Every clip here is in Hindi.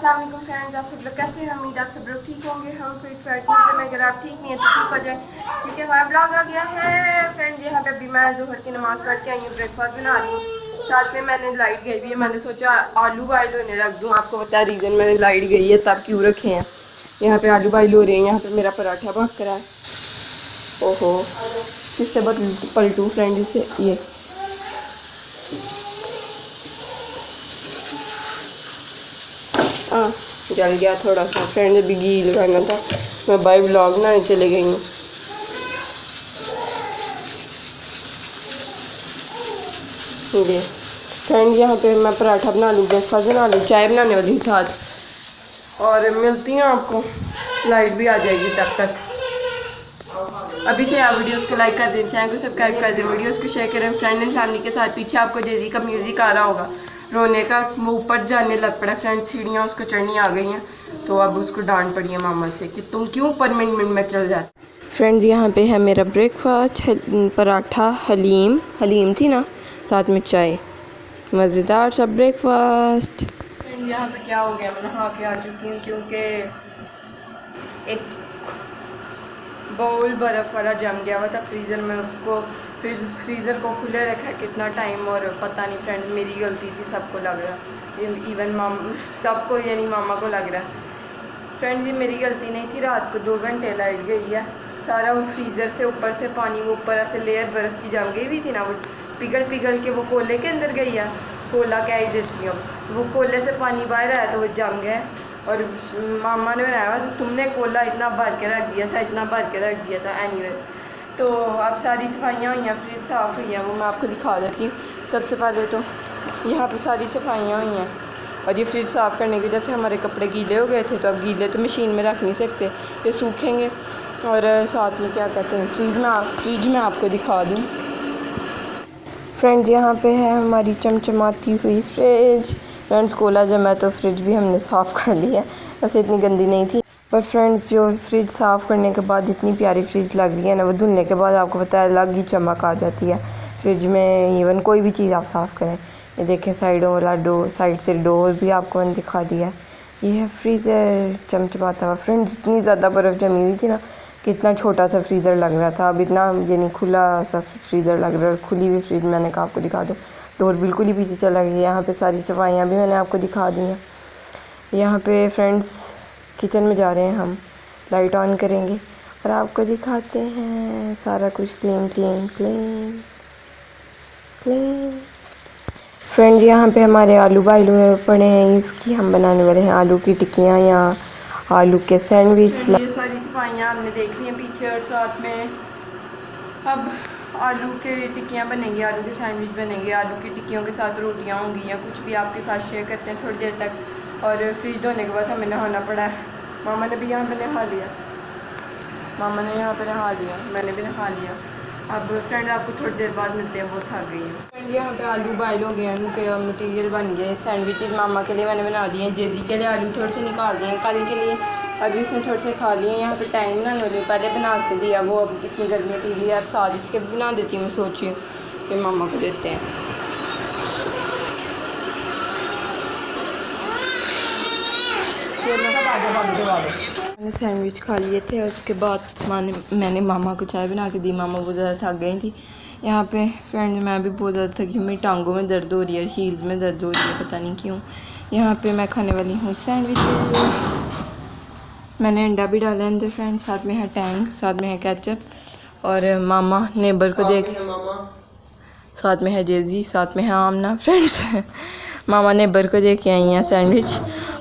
अस्सलाम वालेकुम फ्रेंड्स, आप सब लोग कैसे हैं? उम्मीद आप सब लोग ठीक होंगे। हम फिर फ्राइड में अगर आप ठीक नहीं है तो ठीक हो जाए, क्योंकि हमारा ब्लॉग आ गया है। फ्रेंड्स यहाँ पे अभी मैं जोहर की नमाज़ पढ़ के आई हूँ, ब्रेकफास्ट बना रही हूँ। साथ में मैंने लाइट गई हुई है, मैंने सोचा आलू बॉयल होने रख दूँ। आपको पता है रीज़न मैंने लाइट गई है तब क्यों रखे हैं। यहाँ पे आलू बॉयल हो रहे हैं, यहाँ पे मेरा पराठा पक रहा है। ओहो, किससे पलटू फ्रेंड से ये हाँ जल गया थोड़ा सा। फ्रेंड अभी घी लगाना था, मैं बाय व्लॉग बनाने चले गई हूँ। ये फ्रेंड यहाँ पे मैं पराठा बना लूँ, ब्रेकफास्ट बना लूँ, चाय बनाने वाली हूँ साथ, और मिलती हूँ आपको। लाइट भी आ जाएगी तब तक। अभी से आप वीडियोस को लाइक कर दें, चैनल को सब्सक्राइब कर दें, वीडियोस को शेयर करें फ्रेंड एंड फैमिली के साथ। पीछे आपको जेजी का म्यूज़िक आ रहा होगा, रोने का। वो ऊपर जाने लग पड़ा फ्रेंड, सीढ़ियाँ उसको चढ़नी आ गई हैं, तो अब उसको डांट पड़ी है मामा से कि तुम क्यों पर मिनट में चल जाते। फ्रेंड्स यहाँ पे है मेरा ब्रेकफास्ट, पराठा, हलीम थी ना, साथ में चाय, मज़ेदार सा ब्रेकफास्ट। फ्रेंड यहाँ पे क्या हो गया, मैं नहा के आ चुकी हूँ क्योंकि एक बाउल बर्फ़ वाला जम गया हुआ था फ्रीज़र में। उसको फिर फ्रीज़र को खुले रखा कितना टाइम, और पता नहीं फ्रेंड मेरी गलती थी, सबको लग रहा, इवन सबको यानी मामा को लग रहा है। फ्रेंड ये मेरी गलती नहीं थी, रात को 2 घंटे लाइट गई है। सारा वो फ्रीज़र से ऊपर से पानी, वो ऊपर से लेयर बर्फ़ की जम गई हुई थी ना, वो पिघल के वो कोले के अंदर गई है। कोला क्या ही देती हूँ, वो कोले से पानी बाहर आया तो वो जम गया। और मामा ने बनाया तो तुमने कोला इतना भर के रख दिया था, इतना भर के रख दिया था। एनीवे, तो अब सारी सफाइयाँ हुई हैं, फ्रिज साफ़ हुई हैं, वो मैं आपको दिखा देती हूँ। सबसे पहले तो यहाँ पर सारी सफाइयाँ हुई हैं, और ये फ्रिज साफ़ करने की वजह से हमारे कपड़े गीले हो गए थे, तो अब गीले तो मशीन में रख नहीं सकते, ये सूखेंगे। और साथ में क्या कहते हैं, फ्रिज में आपको दिखा दूँ फ्रेंड्स, यहाँ पे है हमारी चमचमाती हुई फ्रिज। फ्रेंड्स कोला जमा तो फ्रिज भी हमने साफ़ कर लिया, वैसे इतनी गंदी नहीं थी, पर फ्रेंड्स जो फ्रिज साफ़ करने के बाद इतनी प्यारी फ्रिज लग रही है ना, वो धुलने के बाद आपको पता है अलग ही चमक आ जाती है फ्रिज में। इवन कोई भी चीज़ आप साफ़ करें, ये देखें साइडों वाला साइड से डोर भी आपको मैंने दिखा दिया। ये है फ्रीज़र चमचमाता हुआ। फ्रेंड्स इतनी ज़्यादा बर्फ़ जमी हुई थी ना कि इतना छोटा सा फ्रीज़र लग रहा था, अब इतना यानी खुला सा फ्रीज़र लग रहा है। खुली हुई फ्रिज मैंने कहा आपको दिखा दूँ, डोर बिल्कुल ही पीछे चला गया। यहाँ पे सारी सफाइयाँ भी मैंने आपको दिखा दी हैं। यहाँ पे फ्रेंड्स किचन में जा रहे हैं हम, लाइट ऑन करेंगे और आपको दिखाते हैं सारा कुछ clean clean clean clean. Friends यहाँ पे हमारे आलू बॉयल हुए पड़े हैं, इसकी हम बनाने वाले हैं आलू की टिक्कियाँ या आलू के सैंडविच। ये सारी सफाइयाँ हमने देख ली हैं पीछे, और साथ में अब आलू के टिक्कियाँ बनेंगी, आलू के सैंडविच बनेंगे। आलू की टिक्कियों के साथ रोटियाँ होंगी या कुछ भी आपके साथ शेयर करते हैं थोड़ी देर तक। और फ्रीज होने के बाद हमें नहाना पड़ा है। मामा ने भी यहाँ पे नहा लिया, मैंने भी नहा लिया। अब फ्रेंड आपको थोड़ी देर बाद मिलते हैं, वो थक गई है। फ्रेंड यहाँ पे आलू बॉयल हो गए हैं, उनके मटीरियल बन गए। सैंडविचेज मामा के लिए मैंने बना दिए हैं, जेजी के लिए आलू थोड़े से निकाल दिए हैं कल के लिए, अभी उसने थोड़े से खा लिए। यहाँ पे टाइम बनाने वाले पहले बना के दिया, वो अब कितनी गर्मी पी ली है, अब साथ इसके भी बना देती हूँ। मैं सोची कि मामा को देते हैं। मैंने सैंडविच खा लिए थे, उसके बाद मैंने मामा को चाय बना के दी। मामा बहुत ज़्यादा थक गई थी। यहाँ पे फ्रेंड मैं भी बहुत ज़्यादा थकी, मेरी टांगों में दर्द हो रही है, हील्स में दर्द हो रही है, पता नहीं क्यों। यहाँ पे मैं खाने वाली हूँ सैंडविचेस। मैंने अंडा भी डाला है अंदर फ्रेंड, साथ में है टैंग, साथ में है केचप, और मामा नेबर को देख, साथ में है जेजी, साथ में है आमना। फ्रेंड्स मामा नेबर को देख के आई हैं सैंडविच,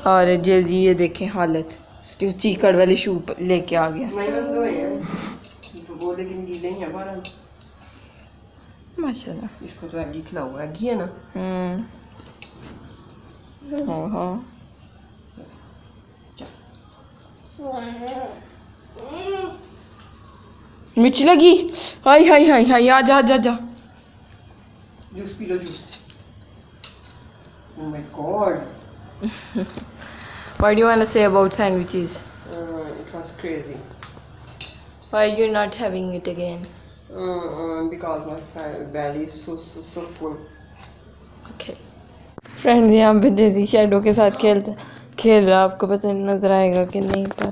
और जेजी ये देखें हालत, चीकड़ वाली शू लेके आ गया। माशाल्लाह, इसको तो एगी खिलाओ, एगी है ना। हाँ मिर्च लगी, हाय हाय हाय हाय, आ जा जा जा, juice P low, juice. Oh my God. What do you want to say about sandwiches? It was crazy. Why you're not having it again? Because my belly is so full. Okay. Friends यहाँ पे जेजी शेडो के साथ खेलते, खेल रहा, आपको पता नहीं नजर आएगा कि नहीं, पर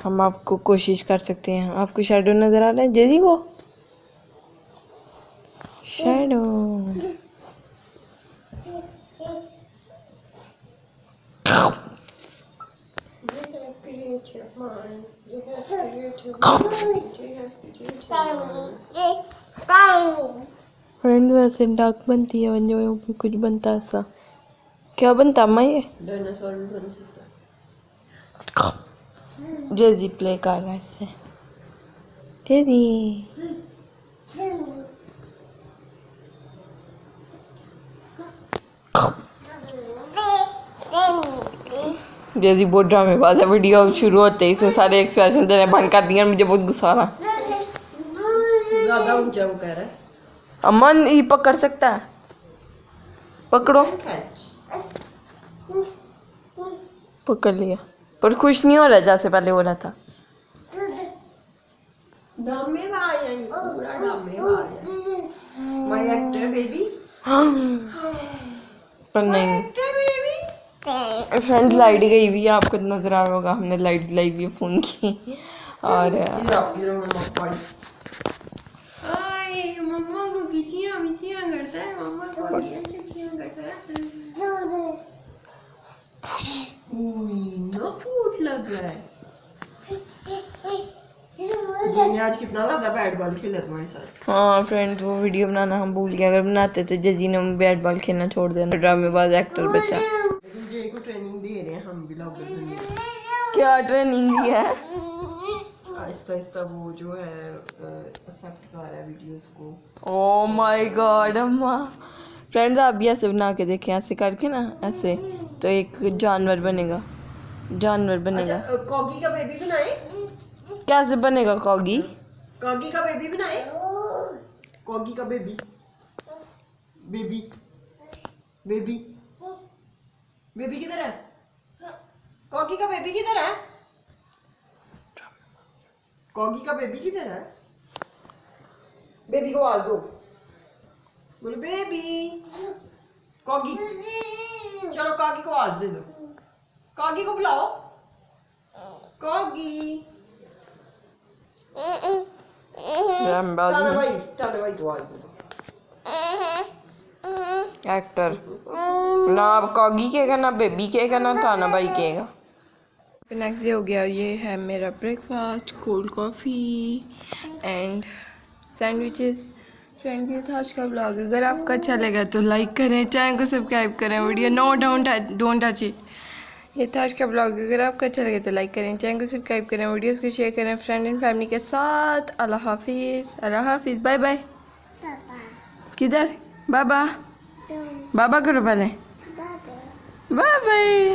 हम आपको कोशिश कर सकते हैं। आपको शैडो नजर आ रहा है जेजी को? शैडो फ्रेंड वैसे डाक बनती है वंजो में भी कुछ बनता है ऐसा। क्या बनता अम्मा ये? डायनासोर भी बन सकता। जेजी प्ले कर रहा है इससे। जेजी जेजी बहुत ड्रामेबाज है। वीडियो शुरू होते ही इसने सारे एक्सप्रेशन देने बंद कर दिया। मुझे बहुत गुस्सा आ रहा। ज्यादा ऊंचा वो कह रहा है। अमन ये पकड़ सकता है, पकड़ो। पकड़ लिया, पर खुश नहीं हो रहा जैसे पहले हो रहा था। ड्रामेबाज है, पूरा ड्रामेबाज है। My actor baby. पर नहीं फ्रेंड लाइट गई हुई है, आपको नजर आ रहा होगा। हमने लाइट जलाई हुई है फोन की। और मम्मा को खिचिया मिचिया करता है, मम्मा को दिया चिकिया करता है। ना फूट लग रहा है। मैंने आज कितना ज्यादा बैट बॉल खेला तुम्हारे साथ। हाँ फ्रेंड, वो वीडियो बनाना हम भूल गए। अगर बनाते तो जजी ने बैट बॉल खेलना छोड़ देना। ड्रामेबाज एक्टर बच्चा। लेकिन जे को ट्रेनिंग दे रहे हैं हम ब्लॉगर बनने की। क्या ट्रेनिंग दी है? आहिस्ता आहिस्ता वो जो है एक्सेप्ट कर रहा है वीडियोस को। ओह माय गॉड अम्मा। फ्रेंड्स आप भी ऐसे बना के देखें, ऐसे करके ना, ऐसे तो एक जानवर बनेगा। जानवर बनेगा। अच्छा, कॉगी का बेबी बनाए? कैसे बनेगा कॉगी? कॉगी का बेबी बनाए? कॉगी का बेबी बेबी बेबी बेबी किधर है? कॉगी का बेबी किधर है? कॉगी का बेबी किधर है? बेबी को आवाज दो, बोलो बेबी। कॉगी, चलो कॉगी को आवाज दे दो। कॉगी को बुलाओ। कॉगी। टाना भाई को आवाज दे दो। एक्टर ना अब कॉगी कहेगा, ना बेबी कहेगा, ना ताना भाई कहेगा। नेक्स्ट डे हो गया। ये है मेरा breakfast, cold coffee and sandwiches. Friend ये था आज का ब्लॉग। अगर आपका अच्छा लगा तो लाइक करें, चैनल को सब्सक्राइब करें। Video no don't touch it. ये था आज का ब्लॉग। अगर आपका अच्छा लगे तो लाइक करें, चैनल को सब्सक्राइब करें, वीडियोस को शेयर करें फ्रेंड एंड फैमिली के साथ। अल्लाह हाफिज़, अल्लाह हाफिज़, बाय बाय। किधर? बाबा बाबा करो पहले, बाय बाय।